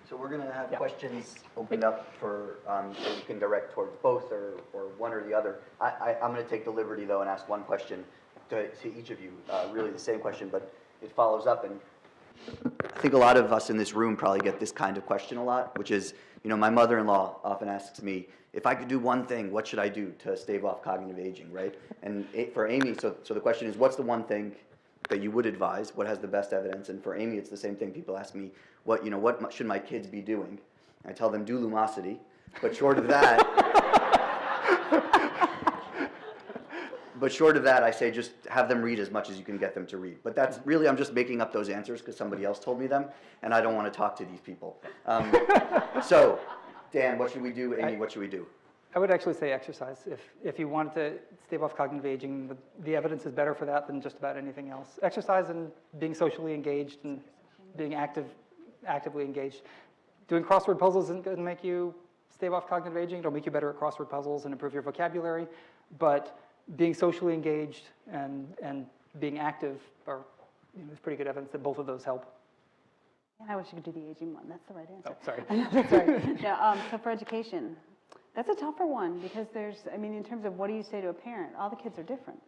So we're going to have Yeah. questions opened up for, that you can direct towards both or one or the other. I'm going to take the liberty, though, and ask one question to each of you, really the same question, but it follows up. And I think a lot of us in this room probably get this kind of question a lot, which is, my mother-in-law often asks me, if I could do one thing, what should I do to stave off cognitive aging, right? And for Amy, so the question is, what's the one thing that you would advise? What has the best evidence? And for Amy, it's the same thing. People ask me, what should my kids be doing? I tell them, do Lumosity, but short of that, I say just have them read as much as you can get them to read. But that's really, I'm just making up those answers because somebody else told me them, and I don't want to talk to these people. So, Dan, what should we do? Amy, what should we do? I would actually say exercise. If you want to stave off cognitive aging, the evidence is better for that than just about anything else. Exercise and being socially engaged and being actively engaged. Doing crossword puzzles isn't going to make you stave off cognitive aging. It'll make you better at crossword puzzles and improve your vocabulary. But being socially engaged and being active are, there's pretty good evidence that both of those help. And I wish you could do the aging one. That's the right answer. Oh, sorry. That's right. No, so for education, that's a tougher one because in terms of what do you say to a parent, all the kids are different.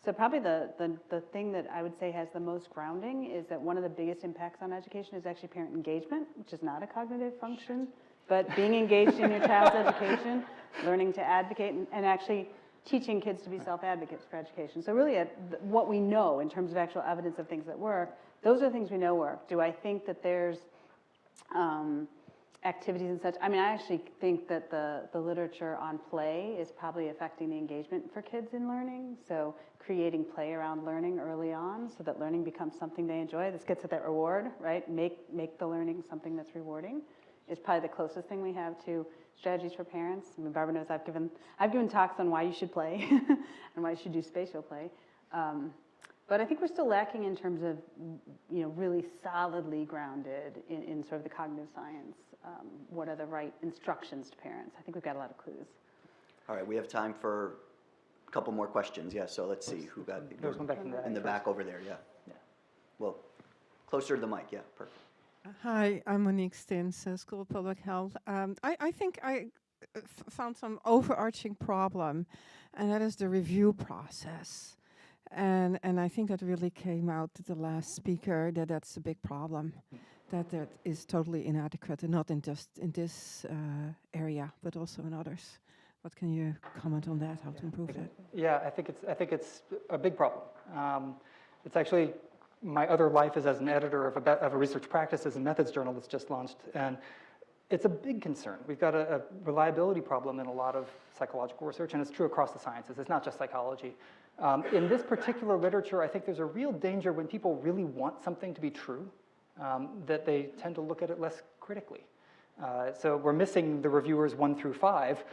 So probably the thing that I would say has the most grounding is that one of the biggest impacts on education is actually parent engagement, which is not a cognitive function, but being engaged in your child's education, learning to advocate, and actually teaching kids to be self-advocates for education. So really what we know in terms of actual evidence of things that work, those are things we know work. Do I think that there's activities and such? I actually think that the literature on play is probably affecting the engagement for kids in learning. So creating play around learning early on so that learning becomes something they enjoy. This gets at that reward, right? Make the learning something that's rewarding is probably the closest thing we have to strategies for parents. Barbara knows I've given talks on why you should play and why you should do spatial play. But I think we're still lacking in terms of, really solidly grounded in sort of the cognitive science. What are the right instructions to parents? I think we've got a lot of clues. All right, we have time for a couple more questions. Yeah, so let's see who got There's one back in the back over there. Yeah. Well, closer to the mic. Yeah, perfect. Hi, I'm Monique Stins, School of Public Health. I think I found some overarching problem, and that is the review process. And I think that really came out to the last speaker, that's a big problem, that is totally inadequate, and not in just in this area, but also in others. What can you comment on that, how to improve that? Yeah, I think it's a big problem. It's actually, my other life is as an editor of a research practices and methods journal that's just launched, and it's a big concern. We've got a reliability problem in a lot of psychological research, and it's true across the sciences. It's not just psychology. In this particular literature, I think there's a real danger when people really want something to be true, that they tend to look at it less critically. So we're missing the reviewers 1 through 5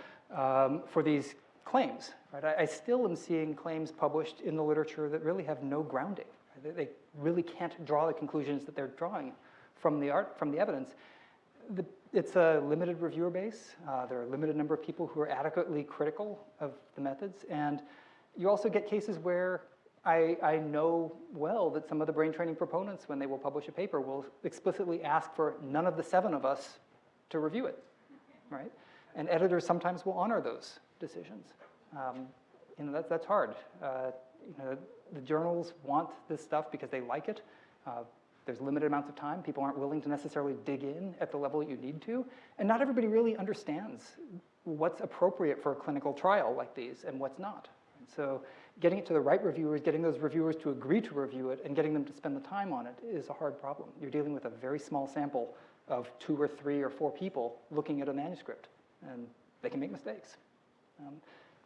for these claims. Right? I still am seeing claims published in the literature that really have no grounding. Right? They really can't draw the conclusions that they're drawing from the evidence. It's a limited reviewer base. There are a limited number of people who are adequately critical of the methods, and you also get cases where I know well that some of the brain training proponents, when they will publish a paper, will explicitly ask for none of the 7 of us to review it, right? And editors sometimes will honor those decisions. That's hard. The journals want this stuff because they like it. There's limited amounts of time. People aren't willing to necessarily dig in at the level you need to. And not everybody really understands what's appropriate for a clinical trial like these and what's not. And so getting it to the right reviewers, getting those reviewers to agree to review it, and getting them to spend the time on it is a hard problem. You're dealing with a very small sample of 2 or 3 or 4 people looking at a manuscript, and they can make mistakes.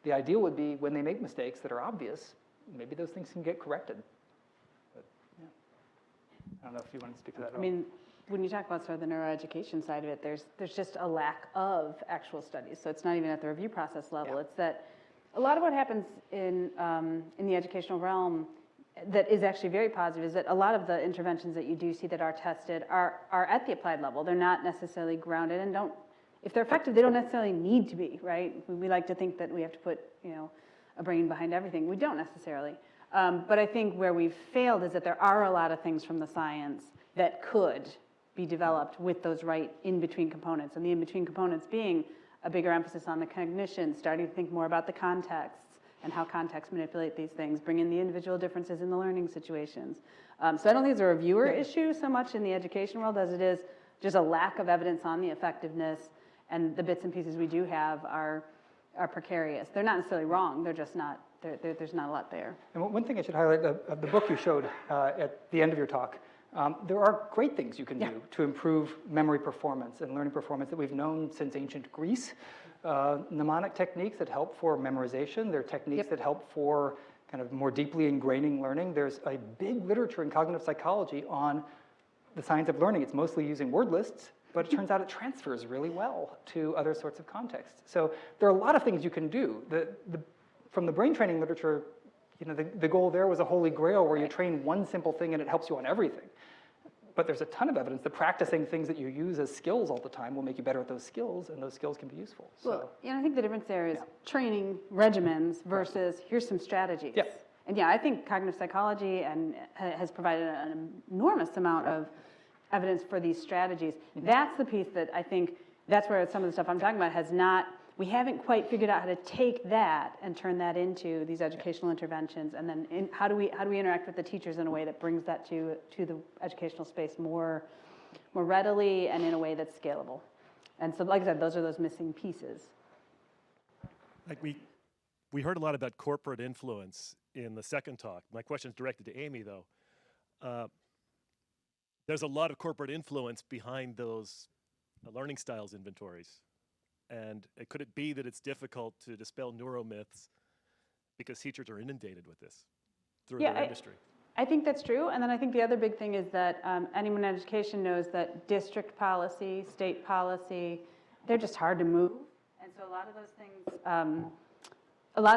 The ideal would be when they make mistakes that are obvious, maybe those things can get corrected. But, yeah. I don't know if you want to speak to that at all. When you talk about sort of the neuroeducation side of it, there's just a lack of actual studies. So it's not even at the review process level. Yeah. It's that a lot of what happens in the educational realm that is actually very positive is that a lot of the interventions that you do see that are tested are at the applied level. They're not necessarily grounded and if they're effective, they don't necessarily need to be, right? We like to think that we have to put, a brain behind everything. We don't necessarily. But I think where we've failed is that there are a lot of things from the science that could be developed with those right in-between components. And the in-between components being a bigger emphasis on the cognition, starting to think more about the contexts and how contexts manipulate these things, bring in the individual differences in the learning situations. So I don't think it's a reviewer issue so much in the education world as it is just a lack of evidence on the effectiveness, and the bits and pieces we do have are precarious. They're not necessarily wrong, they're just not, there's not a lot there. And one thing I should highlight of the book you showed at the end of your talk, there are great things you can do to improve memory performance and learning performance that we've known since ancient Greece. Mnemonic techniques that help for memorization. There are techniques that help for kind of more deeply ingraining learning. There's a big literature in cognitive psychology on the science of learning. It's mostly using word lists, but it turns out it transfers really well to other sorts of contexts. So there are a lot of things you can do. From the brain training literature, you know, the goal there was a holy grail where you train one simple thing and it helps you on everything. But there's a ton of evidence that practicing things that you use as skills all the time will make you better at those skills, and those skills can be useful. So, well, you know, I think the difference there is training regimens versus here's some strategies. Yeah. And I think cognitive psychology has provided an enormous amount of evidence for these strategies. That's the piece that I think, that's where some of the stuff I'm talking about has not, we haven't quite figured out how to take that and turn that into these educational interventions, and then how do we interact with the teachers in a way that brings that to the educational space more readily and in a way that's scalable. And so, like I said, those are those missing pieces. Like we heard a lot about corporate influence in the second talk. My question is directed to Amy, though. There's a lot of corporate influence behind those learning styles inventories. And could it be that it's difficult to dispel neuromyths because teachers are inundated with this through their industry? I think that's true. And then I think the other big thing is that anyone in education knows that district policy, state policy, they're just hard to move. And so a lot of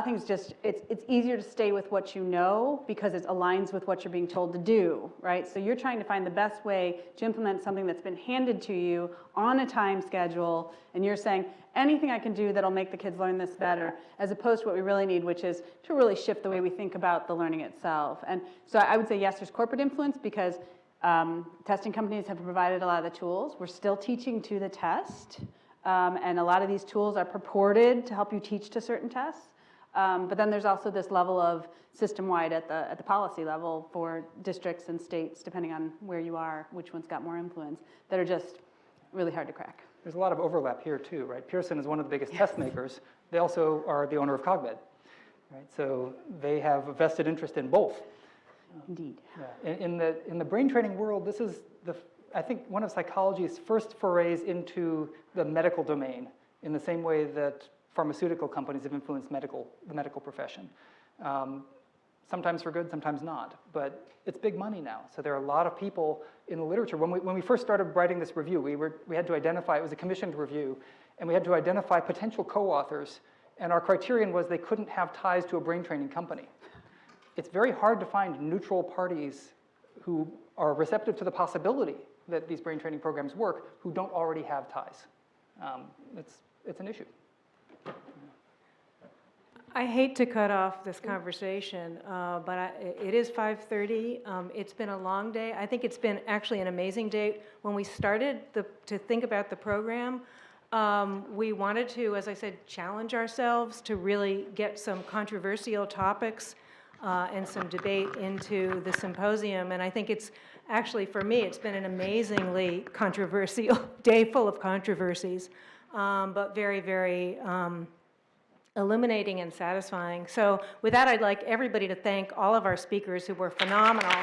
things just, it's easier to stay with what you know because it aligns with what you're being told to do, right? So you're trying to find the best way to implement something that's been handed to you on a time schedule, and you're saying, anything I can do that'll make the kids learn this better, as opposed to what we really need, which is to really shift the way we think about the learning itself. And so I would say, yes, there's corporate influence because testing companies have provided a lot of the tools. We're still teaching to the test, and a lot of these tools are purported to help you teach to certain tests. But then there's also this level of system-wide at the policy level for districts and states, depending on where you are, which one's got more influence, that are just really hard to crack. There's a lot of overlap here too, right? Pearson is one of the biggest test makers. They also are the owner of CogMed, right? So they have a vested interest in both. Indeed. Yeah. In the brain training world, this is I think one of psychology's first forays into the medical domain, in the same way that pharmaceutical companies have influenced the medical profession. Sometimes for good, sometimes not, but it's big money now. So there are a lot of people in the literature. When we first started writing this review, we had to identify, it was a commissioned review, and we had to identify potential co-authors, and our criterion was they couldn't have ties to a brain training company. It's very hard to find neutral parties who are receptive to the possibility that these brain training programs work, who don't already have ties. It's an issue. I hate to cut off this conversation, but it is 5:30. It's been a long day. I think it's been actually an amazing day. When we started to think about the program, we wanted to, as I said, challenge ourselves to really get some controversial topics and some debate into the symposium. And I think it's actually, for me, it's been an amazingly controversial day, full of controversies, but very, very illuminating and satisfying. So with that, I'd like everybody to thank all of our speakers who were phenomenal.